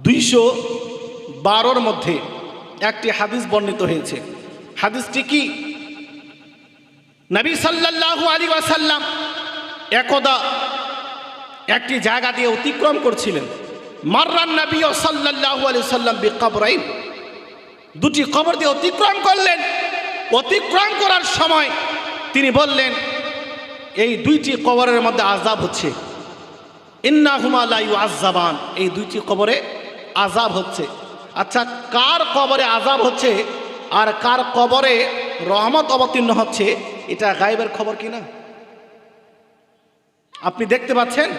212 মধ্যে একটি হাদিস বর্ণিত হয়েছে। হাদিসটি কি? নবী সাল্লাল্লাহু আলাইহি ওয়াসাল্লাম একদা একটি জায়গা দিয়ে অতিক্রম করছিলেন। মাররান নবী সাল্লাল্লাহু আলাইহি ওয়াসাল্লাম বিকবরাইন, দুটি কবর দিয়ে অতিক্রম করলেন। অতিক্রম করার সময় তিনি বললেন, এই দুইটি কবরের মধ্যে আযাব হচ্ছে। ইন্নাহুমা লা ইউআযাবান, এই দুইটি কবরে আযাব হচ্ছে। আচ্ছা, কার কবরে আযাব হচ্ছে আর কার কবরে রহমত অবতীর্ণ হচ্ছে, এটা গায়েবের খবর কিনা? আপনি দেখতে পাচ্ছেন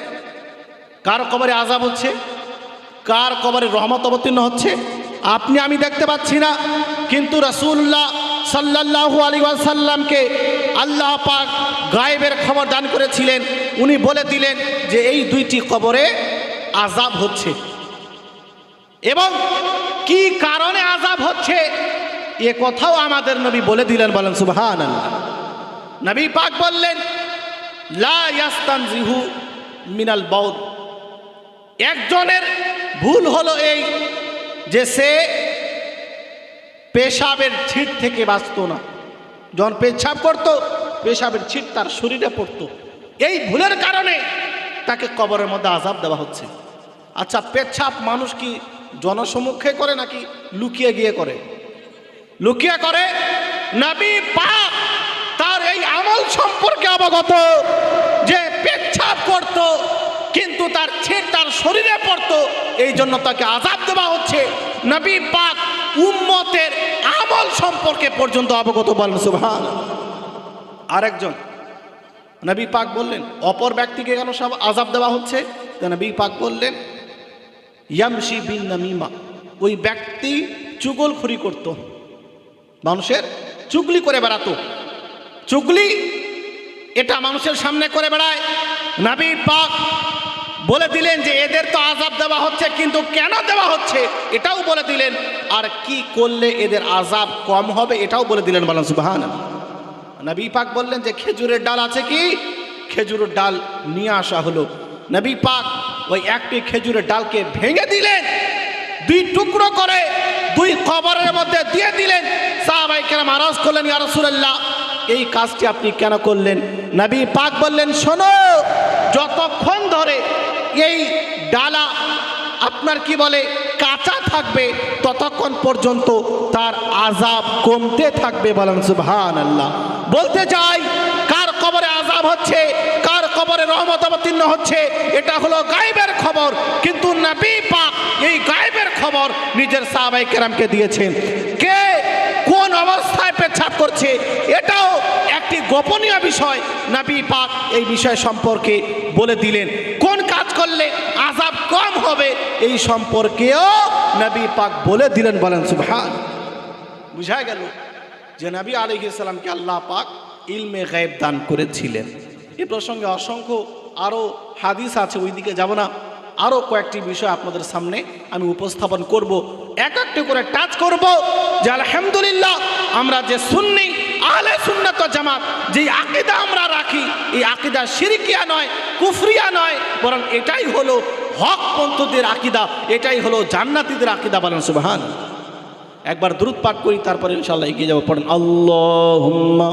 কার কবরে আযাব হচ্ছে, কার কবরে রহমত অবতীর্ণ হচ্ছে? আপনি আমি দেখতে পাচ্ছি না, কিন্তু রাসূলুল্লাহ সাল্লাল্লাহু আলাইহি ওয়াসাল্লামকে আল্লাহ পাক গায়েবের খবর দান করেছিলেন। উনি বলে দিলেন যে এই দুইটি কবরে আযাব হচ্ছে, এবং কি কারণে আযাব হচ্ছে এ কথাও আমাদের নবী বলে দিলেন। বলেন সুবহানাল্লাহ। নবী পাক বললেন, লা ইয়াস্তানজিহু মিনাল বাউল, একজনের ভুল হলো এই যে সে পেশাবের ছিট থেকে বাঁচত না। যখন পেশাব করতো, পেশাবের ছিট তার শরীরে পড়তো। এই ভুলের কারণে তাকে কবরের মধ্যে আযাব দেওয়া হচ্ছে। আচ্ছা, পেশাব মানুষ কি জনসম্মুখে করে নাকি লুকিয়ে গিয়ে করে? লুকিয়ে করে। নবী পাক তার এই আমল সম্পর্কে অবগত যে পেশাব করত কিন্তু তার ছিট তার শরীরে পড়তো, এই জন্য তাকে আযাব দেওয়া হচ্ছে। নবী পাক উম্মতের আমল সম্পর্কে পর্যন্ত অবগত। বলেন সুবহানাল্লাহ। আরেকজন নবী পাক বললেন, অপর ব্যক্তিকে কেন সব আযাব দেওয়া হচ্ছে? নবী পাক বললেন, ইয়ামশি বিন নামিমা, ওই ব্যক্তি চুগলখড়ি করত, মানুষের চুগলি করে বেড়াতো। চুগলি এটা মানুষের সামনে করে বেড়ায়। নবী পাক বলে দিলেন যে এদের তো আযাব দেওয়া হচ্ছে, কিন্তু কেন দেওয়া হচ্ছে এটাও বলে দিলেন, আর কি করলে এদের আযাব কম হবে এটাও বলে দিলেন। বলেন সুবহানাল্লাহ। নবী পাক বললেন যে খেজুরের ডাল আছে কি? খেজুরের ডাল নিয়ে আসা হলো। নবী পাক ওই একটি খেজুরের ডালকে ভেঙে দিলেন, দুই টুকরো করে দুই কবরের মধ্যে দিয়ে দিলেন। সাহাবায়ে কেরাম আরজ করলেন, ইয়া রাসূলুল্লাহ, এই কাজটি আপনি কেন করলেন? নবী পাক বললেন, শোনো, যতক্ষণ ধরে এই ডালা আপনার কি বলে কাঁচা থাকবে ততক্ষণ পর্যন্ত তার আযাব কমতে থাকবে। বলেন সুবহানাল্লাহ। বলতে চাই, কার কবরে আযাব হচ্ছে, কার কবরে রহমত অবতীর্ণ হচ্ছে, এটা হলো গায়েবের খবর, কিন্তু নবী পাক এই গায়েবের খবর নিজের সাহাবায়ে কেরামকে দিয়েছেন। কে কোন অবস্থায় পেশাব করছে এটাও একটি গোপনীয় বিষয়। নবী পাক এই বিষয় সম্পর্কে বলে দিলেন। কোন কাজ করলে আযাব কম হবে এই সম্পর্কেও নবী পাক বলে দিলেন। বলেন সুবহান। বুঝা গেল যে নবী আলাইহিস সালামকে আল্লাহ পাক ইলমে গায়েব দান করেছিলেন। এই প্রসঙ্গে অসংখ্য আরও হাদিস আছে, ওইদিকে যাব না। আরও কয়েকটি বিষয় আপনাদের সামনে আমি উপস্থাপন করব, এক একটি করে টাচ করব যে আলহামদুলিল্লাহ আমরা যে সুন্নি আহলে সুন্নাত ওয়াল জামাত যে আকীদা আমরা রাখি, এই আকীদা শিরকিয়া নয়, কুফরিয়া নয়, বরং এটাই হলো হক পন্থীদের আকীদা, এটাই হলো জান্নাতীদের আকীদা। বলেন সুবহানাল্লাহ। একবার দুরূদ পাঠ করি, তারপরে ইনশাআল্লাহ এগিয়ে যাব। পড়েন, আল্লাহুম্মা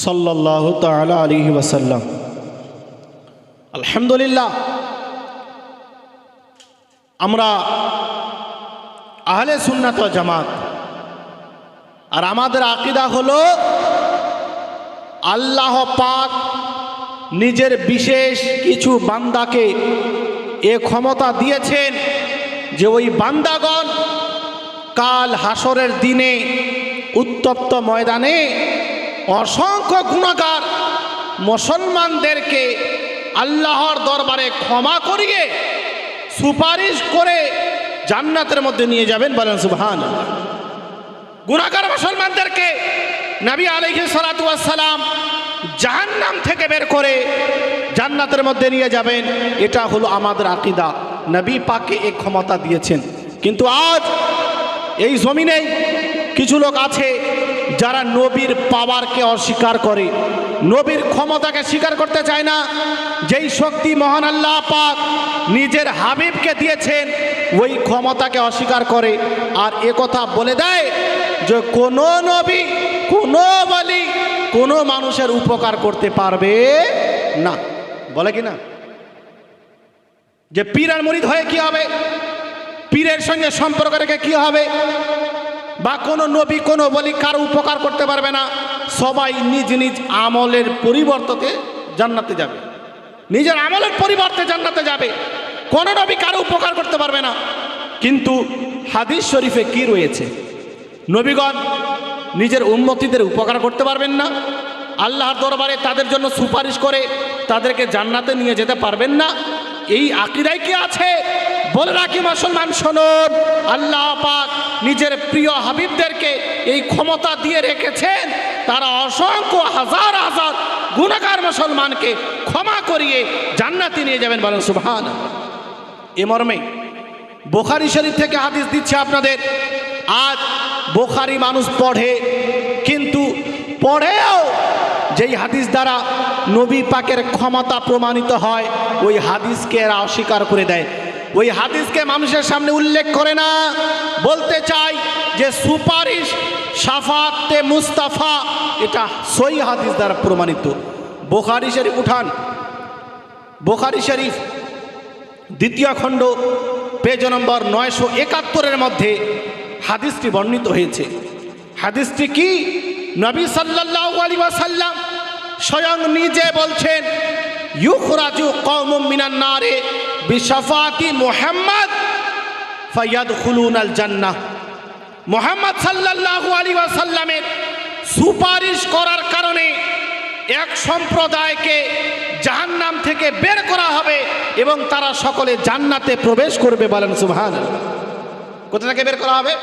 সাল্লাল্লাহু তাআলা আলাইহি ওয়াসাল্লাম। আলহামদুলিল্লাহ, আমরা আহলে সুন্নাত ওয়াল জামাত, আর আমাদের আকীদা হলো আল্লাহ পাক নিজের বিশেষ কিছু বান্দাকে এ ক্ষমতা দিয়েছেন যে ওই বান্দাগণ কাল হাসরের দিনে উত্তপ্ত ময়দানে অসংখ্য গুনাহগার মুসলমানদেরকে আল্লাহর দরবারে ক্ষমা করিয়ে সুপারিশ করে জান্নাতের মধ্যে নিয়ে যাবেন, বলেন সুবহানাল্লাহ। গুনাহগার মুসলমানদেরকে নবী আলাইহিস সালাতু ওয়াস সালাম জাহান্নাম থেকে বের করে জান্নাতের মধ্যে নিয়ে যাবেন। এটা হলো আমাদের আকীদা, নবী পাককে এই ক্ষমতা দিয়েছেন। কিন্তু আজ এই জমিনেই কিছু লোক আছে যারা নবীর পাওয়ারকে অস্বীকার করে, নবীর ক্ষমতাকে স্বীকার করতে চায় না। যেই শক্তি মহান আল্লাহ পাক নিজের হাবিবকে দিয়েছেন ওই ক্ষমতাকে অস্বীকার করে, আর একথা বলে দেয় যে কোনো নবী, কোনো ওলি, কোনো মানুষের উপকার করতে পারবে না। বলে কি না যে পীর আর মুরিদ হয়ে কি হবে, পীরের সঙ্গে সম্পর্ক রেখে কি হবে, বা কোনো নবী কোনো ওলি কারো উপকার করতে পারবে না। সবাই নিজ নিজ আমলের পরিবর্তে জান্নাতে যাবে, নিজের আমলের পরিবর্তে জান্নাতে যাবে। কোনো নবী কারো উপকার করতে পারবে না। কিন্তু হাদিস শরীফে কি রয়েছে? নবীগণ নিজের উম্মতীদের উপকার করতে পারবেন না, আল্লাহর দরবারে তাদের জন্য সুপারিশ করে তাদেরকে জান্নাতে নিয়ে যেতে পারবেন না। এই আকীদাই কি আছে? বলে রাখি মুসলমান শুনুন, আল্লাহ পাক নিজের প্রিয় হাবিবদেরকে এই ক্ষমতা দিয়ে রেখেছেন, তারা অসংখ্য হাজার হাজার গুনাহগার মুসলমানকে ক্ষমা করিয়ে জান্নাতে নিয়ে যাবেন, বলেন সুবহানাল্লাহ। এ মর্মে বুখারী শরীফ থেকে হাদিস দিচ্ছে আপনাদের। আজ বুখারী মানুষ পড়ে, কিন্তু পড়েও যেই হাদিস দ্বারা নবী পাকের ক্ষমতা প্রমাণিত হয় ওই হাদিসকে এরা অস্বীকার করে দেয়, ওই হাদিসকে মানুষের সামনে উল্লেখ করে না। বলতে চাই যে সুপারিশ শাফাতে মুস্তাফা এটা সহিহ হাদিস দ্বারা প্রমাণিত। বুখারী শরীফ উঠান, বুখারী শরীফ দ্বিতীয় খণ্ড পেজ নম্বর 971 মধ্যে হাদিসটি বর্ণিত হয়েছে। হাদিসটি কি? নবী সাল্লাল্লাহু আলাইহি ওয়াসাল্লাম স্বয়ং নিজে বলছেন, ইউখরাজু কওমুম মিনান নারে বিশাফাতি মুহাম্মদ ফায়াদখুলুনাল জান্নাহ। মুহাম্মদ সাল্লাল্লাহু আলাইহি ওয়াসাল্লামের সুপারিশ করার কারণে এক সম্প্রদায়কে জাহান্নাম থেকে বের করা হবে এবং তারা সকলে জান্নাতে প্রবেশ করবে, বলেন সুবহানাল্লাহ। কোথা থেকে বের করা হবে?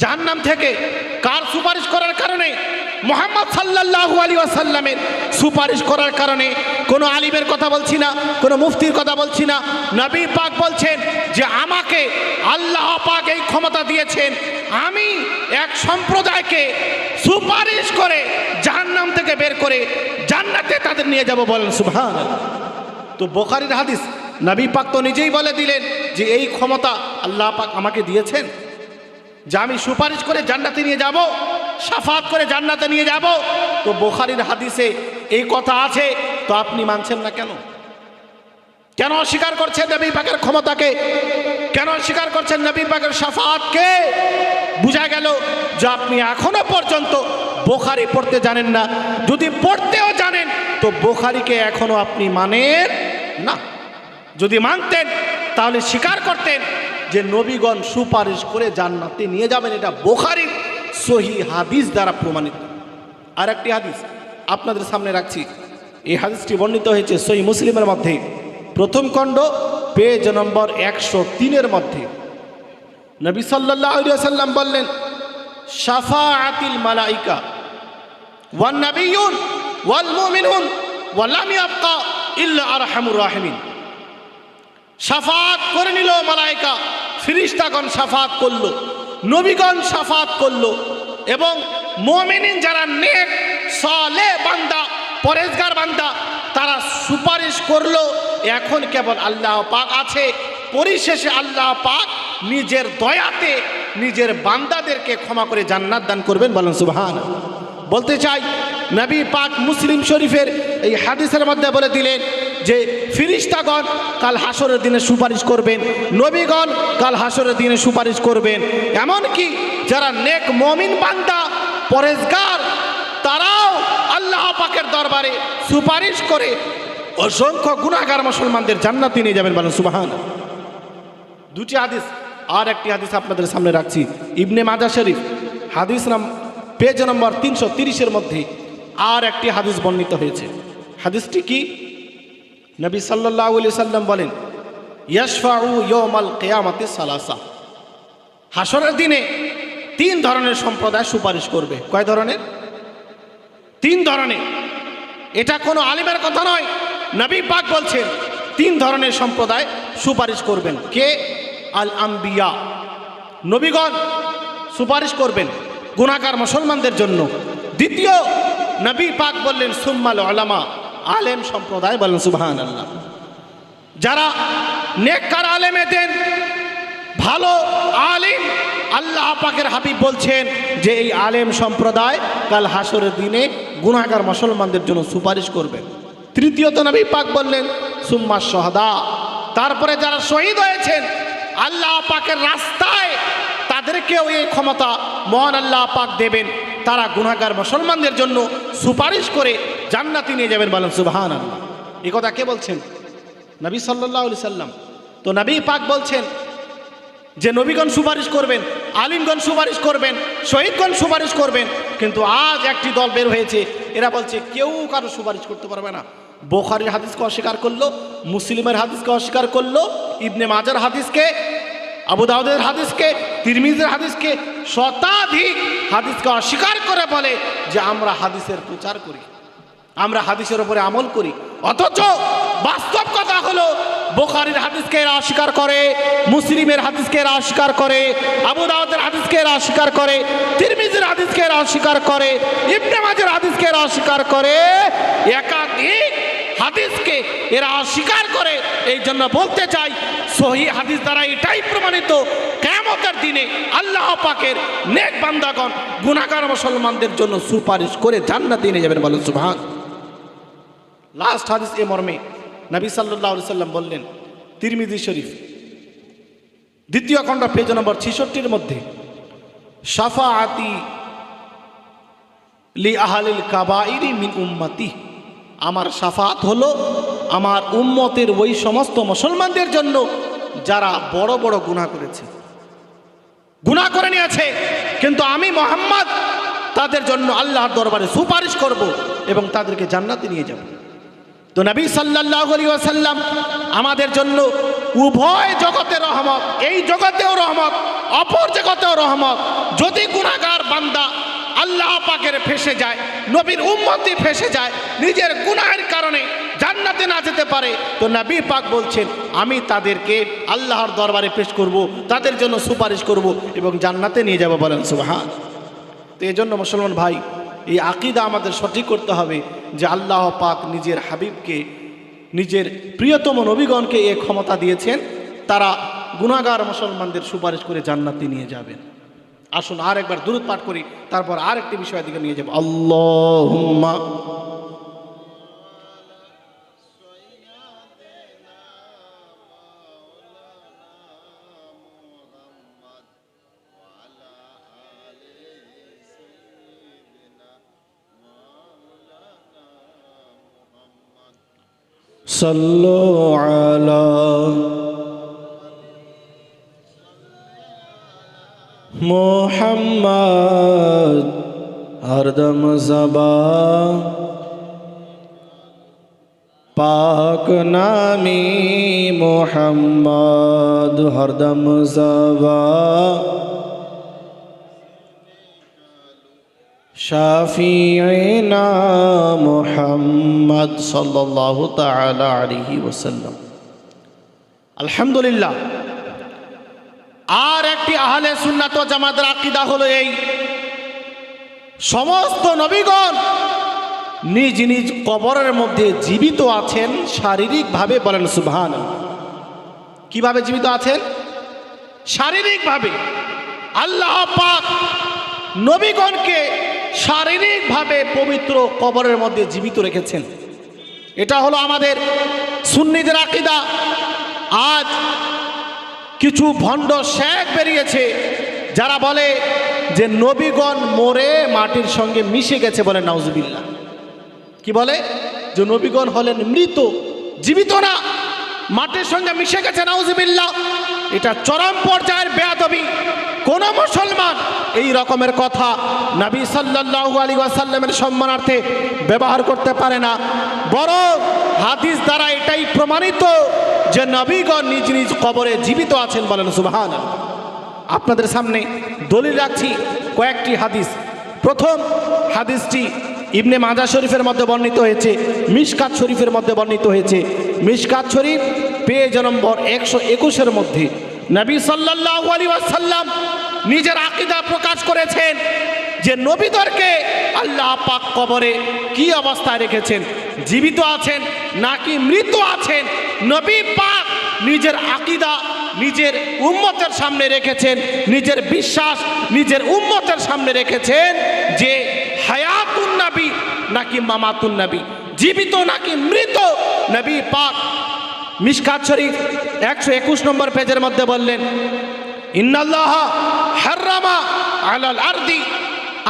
জাহান্নাম থেকে। কার সুপারিশ করার কারণে? মুহাম্মদ সাল্লাল্লাহু আলাইহি ওয়াসাল্লামের সুপারিশ করার কারণে। কোনো আলিমের কথা বলছি না, কোনো মুফতির কথা বলছি না, নবী পাক বলছেন যে আমাকে আল্লাহ পাক এই ক্ষমতা দিয়েছেন, আমি এক সম্প্রদায়কে সুপারিশ করে জাহান্নাম থেকে বের করে জান্নাতে তাদের নিয়ে যাব, বলেন সুবহানাল্লাহ। তো বুখারীর হাদিস, নবী পাক তো নিজেই বলে দিলেন যে এই ক্ষমতা আল্লাহ পাক আমাকে দিয়েছেন, যে আমি সুপারিশ করে জান্নাতে নিয়ে যাব, শাফাত করে জান্নাতে নিয়ে যাব। তো বুখারীর হাদিসে এই কথা আছে, তো আপনি মানছেন না কেন? কেন অস্বীকার করছেন নবী পাকের ক্ষমতাকে? কেন অস্বীকার করছেন নবী পাকের শাফাতকে? বোঝা গেল যে আপনি এখনো পর্যন্ত বুখারী পড়তে জানেন না। যদি পড়তেও জানেন তো বুখারীকে এখনো আপনি মানেন না। যদি মানতেন তাহলে স্বীকার করতেন যে নবীগণ সুপারিশ করে জান্নাতে নিয়ে যাবেন, এটা বুখারীর সহিহ হাদিস দ্বারা প্রমাণিত। আর একটি হাদিস আপনাদের সামনে রাখছি। এই হাদিসটি বর্ণিত হয়েছে সহিহ মুসলিমের মধ্যে প্রথম খণ্ড পেজ নম্বর 103 মধ্যে। নবী সাল্লাল্লাহু আলাইহি ওয়াসাল্লাম বললেন, শাফাআতিল মালাইকা ওয়ান নাবিয়্যুন ওয়াল মুমিনুন ওয়া লাম ইয়াবকা ইল্লা আরহামুর রাহিমিন। শাফাত করে নিল মালাইকা, ফেরেশতাগণ শাফাত করলো, নবীগণ শাফাত করলো, এবং মুমিনিন যারা নেক সালেহ বান্দা, পরেজগার বান্দা, তারা সুপারিশ করলো। এখন কেবল আল্লাহ পাক আছে, পরিশেষে আল্লাহ পাক নিজের দয়াতে নিজের বান্দাদেরকে ক্ষমা করে জান্নাত দান করবেন, বলেন সুবহানাল্লাহ। বলতে চাই নবী পাক মুসলিম শরীফের এই হাদিসের মধ্যে বলে দিলেন যে ফেরেশতাগণ কাল হাসরের দিনে সুপারিশ করবেন, নবীগণ কাল হাসরের দিনে সুপারিশ করবেন। এমনকি যারা নেক মুমিন বান্দা, পরেজগার, তারাও আল্লাহ পাকের দরবারে সুপারিশ করে অসংখ্য গুনাহগার মুসলমানদের জান্নাতে নিয়ে যাবেন, বলেন সুবহানাল্লাহ। দুটি হাদিস আর একটি হাদিস আপনাদের সামনে রাখছি, ইবনে মাজাহ শরীফ হাদিস পেজ নম্বর 330-এর মধ্যে আর একটি হাদিস বর্ণিত হয়েছে। হাদিসটি কি? নবী সাল্লাল্লাহু আলাইহি সাল্লাম বলেন, ইয়াশফাউ ইয়াউমাল কিয়ামাতি সালাসা, হাসরের দিনে 3 ধরনের সম্প্রদায় সুপারিশ করবে। কয় ধরনের? 3 ধরনের। এটা কোনো আলিমের কথা নয়, নবী পাক বলছেন 3 ধরনের সম্প্রদায় সুপারিশ করবেন। কে? আল আম্বিয়া, নবীগণ সুপারিশ করবেন গুনাহগার মুসলমানদের জন্য। দ্বিতীয়, নবী পাক বললেন সুম্মাল উলামা, আলেম সম্প্রদায়। বলেন সুবহানাল্লাহ। যারা নেককার আলেমে দেন, ভালো আলিম, আল্লাহ পাকের হাবিব বলছেন যে এই আলেম সম্প্রদায় কাল হাসরের দিনে গুনাহগার মুসলমানদের জন্য সুপারিশ করবেন। তৃতীয়ত নবী পাক বললেন সুম্মা শুহাদা, তারপরে যারা শহীদ হয়েছেন আল্লাহ পাকের রাস্তায়, তাদেরকেও এই ক্ষমতা মহান আল্লাহ পাক দেবেন, তারা গুনাহগার মুসলমানদের জন্য সুপারিশ করে জান্নাতে নিয়ে যাবেন। বলেন সুবহানাল্লাহ। এই কথা কে বলছেন? নবী সাল্লাল্লাহু আলাইহি সাল্লাম। তো নবী পাক বলছেন যে নবীগণ সুপারিশ করবেন, আলিমগণ সুপারিশ করবেন, শহীদগণ সুপারিশ করবেন। কিন্তু আজ একটি দল বের হয়েছে, এরা বলছে কেউ কারো সুপারিশ করতে পারবে না। বুখারীর হাদিসকে অস্বীকার করলো, মুসলিমের হাদিসকে অস্বীকার করলো, ইবনে মাজার হাদিসকে, আবু দাউদের হাদিসকে, তিরমিজির হাদিসকে, শতাধিক হাদিসকে অস্বীকার করে বলে যে আমরা হাদিসের প্রচার করি, আমরা হাদিসের উপরে আমল করি। অথচ বাস্তব কথা হলো বুখারীর হাদিসকে এরা অস্বীকার করে, মুসলিমের হাদিসকে এরা অস্বীকার করে, আবু দাউদের হাদিসকে এরা অস্বীকার করে, তিরমিজির হাদিসকে এরা অস্বীকার করে, ইবনে মাজার হাদিসকে এরা অস্বীকার করে, একাধিক হাদিসকে এরা অস্বীকার করে। এই জন্য বলতে চাই, সহিহ হাদিস দ্বারা এটাই প্রমাণিত, কিয়ামতের দিনে আল্লাহ পাকের নেক বান্দাগণ গুনাহগার মুসলমানদের জন্য সুপারিশ করে জান্নাতে নিয়ে যাবেন। বলেন সুবহান। লাস্ট হাদিস এ মর্মে নবী সাল্লাল্লাহু আলাইহি সাল্লাম বললেন, তিরমিজি শরীফ 2য় খণ্ড পেজ নম্বর 66-এর মধ্যে, শাফাআতি লি আহলিল কাবাইরি মিন উম্মতি, আমার শাফাত হলো আমার উম্মতের ওই সমস্ত মুসলমানদের জন্য যারা বড় বড় গুনাহ করেছে, গুনাহ করে নিয়েছে, কিন্তু আমি মুহাম্মদ তাদের জন্য আল্লাহর দরবারে সুপারিশ করব এবং তাদেরকে জান্নাতে নিয়ে যাব। তো নবী সাল্লাল্লাহু আলাইহি ওয়াসাল্লাম আমাদের জন্য উভয় জগতের রহমত, এই জগতেও রহমত, অপর জগতেও রহমত। যদি গুনাহগার বান্দা আল্লাহ পাকের ফেসে যায়, নবীর উম্মতি ফেসে যায়, নিজের গুনাহের কারণে জান্নাতে না যেতে পারে, তো নবী পাক বলছেন আমি তাদেরকে আল্লাহর দরবারে পেশ করব, তাদের জন্য সুপারিশ করব এবং জান্নাতে নিয়ে যাব। বলেন সুবহান। তো এই জন্য মুসলমান ভাই, এই আকীদা আমাদের সঠিক করতে হবে যে আল্লাহ পাক নিজের হাবিবকে, নিজের প্রিয়তম নবীগণকে এই ক্ষমতা দিয়েছেন, তারা গুনাহগার মুসলমানদের সুপারিশ করে জান্নাতে নিয়ে যাবেন। আসুন আর একবার দুরূদ পাঠ করি, তারপর আর একটি বিষয়ের দিকে নিয়ে যাব। আল্লাহুম্মা সাল্লু আলা মুহাম্মদ, হরদম জবা পাক নামি মুহাম্মদ, হরদম জবা শাফিঈনা মুহাম্মদ সাল্লাল্লাহু তাআলা আলাইহি ওয়াসাল্লাম। আলহামদুলিল্লাহ। আর একটি আহলে সুন্নাত ওয়াল জামাতের আকীদা হলো এই, সমস্ত নবীগণ নিজ নিজ কবরের মধ্যে জীবিত আছেন শারীরিকভাবে। বলেন সুবহানাল্লাহ। কিভাবে জীবিত আছেন? শারীরিকভাবে। আল্লাহ পাক নবীগণকে শারীরিকভাবে পবিত্র কবরের মধ্যে জীবিত রেখেছেন। এটা হলো আমাদের সুন্নিদের আকীদা। আজ কিছু ভণ্ড শেখ বেরিয়েছে যারা বলে যে নবীগণ মরে মাটির সঙ্গে মিশে গেছে। বলে নাউজুবিল্লাহ। কি বলে? যে নবীগণ হলেন মৃত, জীবিত না, মাটির সঙ্গে মিশে গেছে। নাউজুবিল্লাহ। এটা চরম পর্যায়ের বেয়াদবি। কোন মুসলমান এই রকমের কথা নবী সাল্লাল্লাহু আলাইহি ওয়াসাল্লামের সম্মানার্থে ব্যবহার করতে পারে না। বরং হাদিস দ্বারা এটাই প্রমাণিত যে নবীগণ নিজ নিজ কবরে জীবিত আছেন, বলেন সুবহানাল্লাহ। আপনাদের সামনে দলিল রাখছি কয়েকটি হাদিস। প্রথম হাদিসটি ইবনে মাজাহ শরীফের মধ্যে বর্ণিত হয়েছে, মিশকাত শরীফের মধ্যে বর্ণিত হয়েছে। মিশকাত শরীফ পেজ নম্বর 121-এর মধ্যে নবী সাল্লাল্লাহু আলাইহি ওয়াসাল্লাম নিজের আকীদা প্রকাশ করেছেন যে নবীদেরকে আল্লাহ পাক কবরে কি অবস্থায় রেখেছেন, জীবিত আছেন নাকি মৃত আছেন। নবী পাক নিজের আকীদা নিজের উম্মতের সামনে রেখেছেন, নিজের বিশ্বাস নিজের উম্মতের সামনে রেখেছেন যে হায়াতুন নবী নাকি মামাতুন নবী, জীবিত নাকি মৃত। নবী পাক মিশকাত শরীফ 121 নম্বর পেজের মধ্যে বললেন, ইন্নাল্লাহা হারামা আলাল আরদি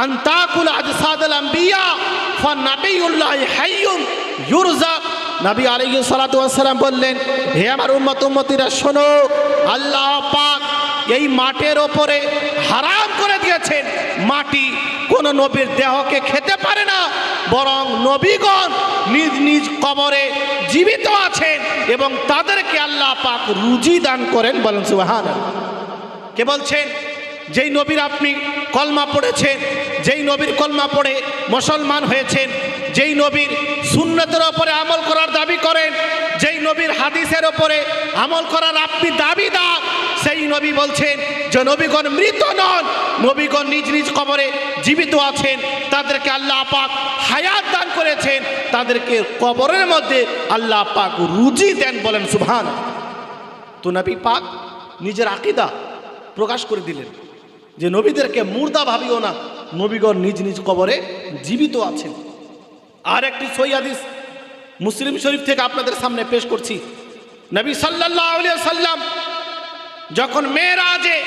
আন তাকুল আজসাদাল আম্বিয়া ফানাবিয়ুল্লাহি হাইয়ুন ইউরজাক। নবী আলাইহিস সালাতু ওয়াস সালাম বললেন, হে আমার উম্মত উম্মতিরা শোনো, আল্লাহ পাক এই মাটির ওপরে হারাম করে দিয়েছেন, মাটি কোন নবীর দেহকে খেতে পারে না, বরং নবীগণ নিজ নিজ কবরে জীবিত আছেন এবং তাদেরকে আল্লাহ পাক রুজি দান করেন, বলেন সুবহানাল্লাহ। কে বলছেন? যেই নবীর আপনি কলমা পড়েছেন, যেই নবীর কলমা পড়ে মুসলমান হয়েছেন, যেই নবীর সুন্নতের ওপরে আমল করার দাবি করেন, যেই নবীর হাদিসের ওপরে আমল করার আপনি দাবিদার, সেই নবী বলছেন যে নবীগণ মৃত নন, নবীগণ নিজ নিজ কবরে জীবিত আছেন, তাদেরকে আল্লাহ পাক হায়াত দান করেছেন, তাদেরকে কবরের মধ্যে আল্লাহ পাক রুজি দেন, বলেন সুবহানাল্লাহ। তো নবী পাক নিজের আকীদা প্রকাশ করে দিলেন যে নবীদেরকে মুর্দা ভাবিও না, নবীগণ নিজ নিজ কবরে জীবিত আছেন। আর একটি সহিহ হাদিস মুসলিম শরীফ থেকে আপনাদের সামনে পেশ করছি। নবী সাল্লাল্লাহু আলাইহি ওয়াসাল্লাম যখন মেরাজে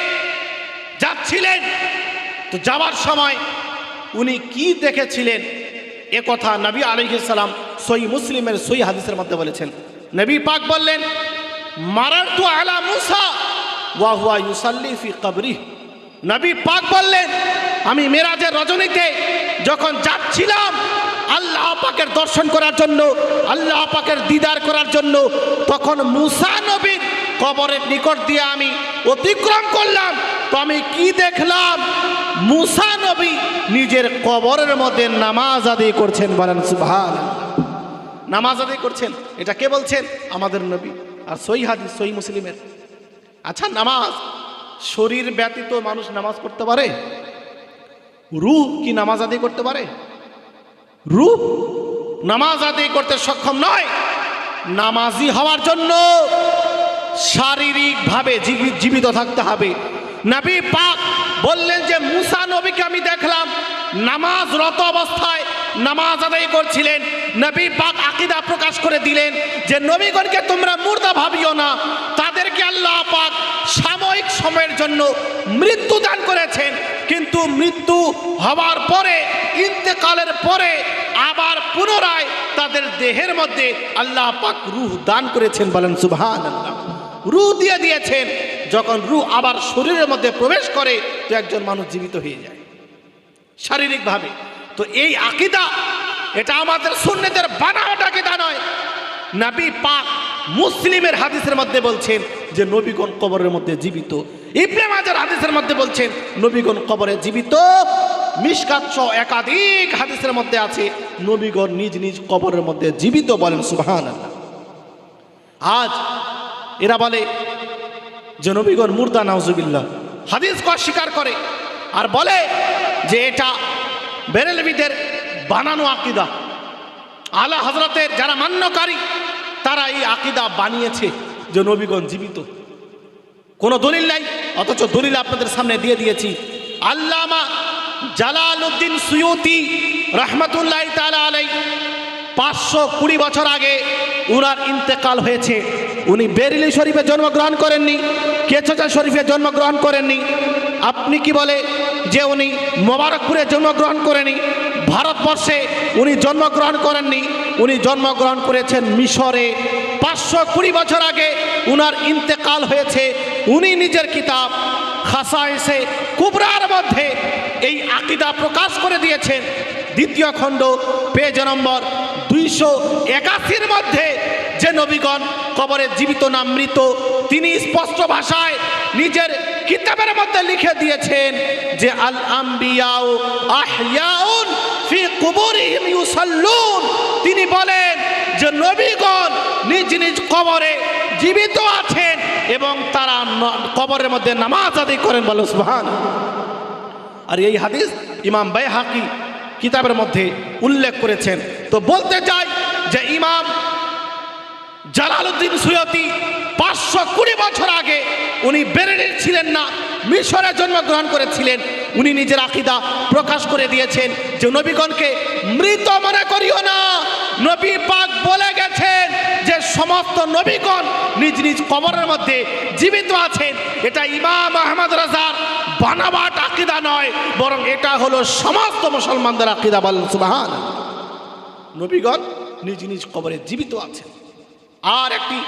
যাচ্ছিলেন, তো যাওয়ার সময় উনি কি দেখেছিলেন এ কথা নবী আলাইহিস সালাম সহিহ মুসলিমের সহিহ হাদিসের মধ্যে বলেছেন। নবী পাক বললেন, মারারতু আলা মুসা ওয়া হুয়া ইউসাল্লি ফি কবরিহি। নবী পাক বললেন, আমি মেরাজের রজনীতে যখন যাচ্ছিলাম আল্লাহ পাকের দর্শন করার জন্য, আল্লাহ পাকের দিদার করার জন্য, তখন মুসা নবীর কবরের নিকট দিয়ে আমি অতিক্রম করলাম। তো আমি কি দেখলাম? মুসা নবী নিজের কবরের মধ্যে নামাজ আদায় করছেন, বলেন সুবহানাল্লাহ। নামাজ আদায় করছেন, এটা কে বলছেন? আমাদের নবী। আর সহিহ হাদিস সহিহ মুসলিমের। আচ্ছা, নামাজ শরীর ব্যতীত মানুষ নামাজ পড়তে পারে? রূহ কি নামাজ আদায় করতে পারে? রূহ নামাজ আদায় করতে সক্ষম নয়। নামাজি হওয়ার জন্য শারীরিকভাবে জীবিত থাকতে হবে। নবী পাক বললেন যে মুসা নবীকে আমি দেখলাম নামাজরত অবস্থায় নামাজ আদায় করছিলেন। নবী পাক আকীদা প্রকাশ করে দিলেন যে নবীগণকে তোমরা মুর্দা ভাবিও না, তাদেরকে আল্লাহ পাক সাময়িক সময়ের জন্য মৃত্যু দান করেছেন, কিন্তু মৃত্যু হওয়ার পরে, ইন্তেকালের পরে আবার পুনরায় তাদের দেহের মধ্যে আল্লাহ পাক রূহ দান করেছেন, বলেন সুবহানাল্লাহ। রূহ দিয়ে দিয়েছেন। যখন রূহ আবার শরীরের মধ্যে প্রবেশ করে তো একজন মানুষ জীবিত হয়ে যায় শারীরিকভাবে। তো এই আকীদা, এটা আমাদের সুন্নতের বানাওয়াট আকীদা নয়। নবী পাক মুসলিমের হাদিসের মধ্যে বলছেন যে নবীগণ কবরের মধ্যে জীবিত। ইবনে মাজার হাদিসের মধ্যে বলছেন নবীগণ কবরে জীবিত। মিশকাত সহ একাধিক হাদিসের মধ্যে আছে নবীগণ নিজ নিজ কবরের মধ্যে জীবিত, বলেন সুবহানাল্লাহ। আজ এরা বলে যে নবীগণ মুর্দা, নাউজুবিল্লাহ, হাদিসকে অস্বীকার করে আর বলে যে এটা বেরেলভিদের বানানো আকীদা। আলা হযরতের যারা মান্যকারী তারা এই আকীদা বানিয়েছে যে নবীগণ জীবিত। কোনো দলিল নাই, অথচ দলিল আপনাদের সামনে দিয়ে দিয়েছি। আল্লামা জালালউদ্দিন সুয়ুতি রহমাতুল্লাহি তাআলা আলাইহি 520 বছর আগে উনার ইন্তেকাল হয়েছে। উনি বেরেলি শরীফে জন্মগ্রহণ করেননি, কেচচা শরীফে জন্মগ্রহণ করেননি। আপনি কি বলে যে উনি মোবারকপুরে জন্মগ্রহণ করেনি? ভারতবর্ষে উনি জন্মগ্রহণ করেননি, উনি জন্মগ্রহণ করেছেন মিশরে। 520 বছর আগে উনার ইন্তেকাল হয়েছে উনি নিজের কিতাব খাসায়েসে কুবরার মধ্যে এই আকীদা প্রকাশ করে দিয়েছেন। দ্বিতীয় খণ্ড পেজ নম্বর 281 মধ্যে যে নবীগণ কবরে জীবিত না মৃত, তিনি স্পষ্ট ভাষায় নিজের কিতাবের মধ্যে লিখে দিয়েছেন যে আল আম্বিয়াউ আহইয়াউন ফি কুবুরিহিম ইউসাল্লুন। তিনি বলেন যে নবীগণ নিজ নিজ কবরে জীবিত আছেন এবং তারা কবরের মধ্যে নামাজ আদায় করেন, বলো সুবহানাল্লাহ। আর এই হাদিস ইমাম বাইহাকি কিতাবের মধ্যে উল্লেখ করেছেন। তো বলতে চাই যে ইমাম জালালউদ্দিন সুয়ুতী 520 বছর আগে উনি বেরেলির ছিলেন না, মিশরে জন্মগ্রহণ করেছিলেন। উনি নিজের আকীদা প্রকাশ করে দিয়েছেন যে নবীগণকে মৃত মনে করিও না। নবী পাক বলে গেছেন যে সমস্ত নবীগণ নিজ নিজ কবরের মধ্যে জীবিত আছেন। এটা ইমাম আহমদ রাজার বানাবাট আকীদা নয়, বরং এটা হলো সমস্ত মুসলমানদের আকীদা, বলেন সুবহানাল্লাহ। নবীগণ নিজ নিজ কবরে জীবিত আছেন। আর একটি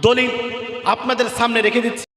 দলিল আপনাদের সামনে রেখে দিচ্ছি।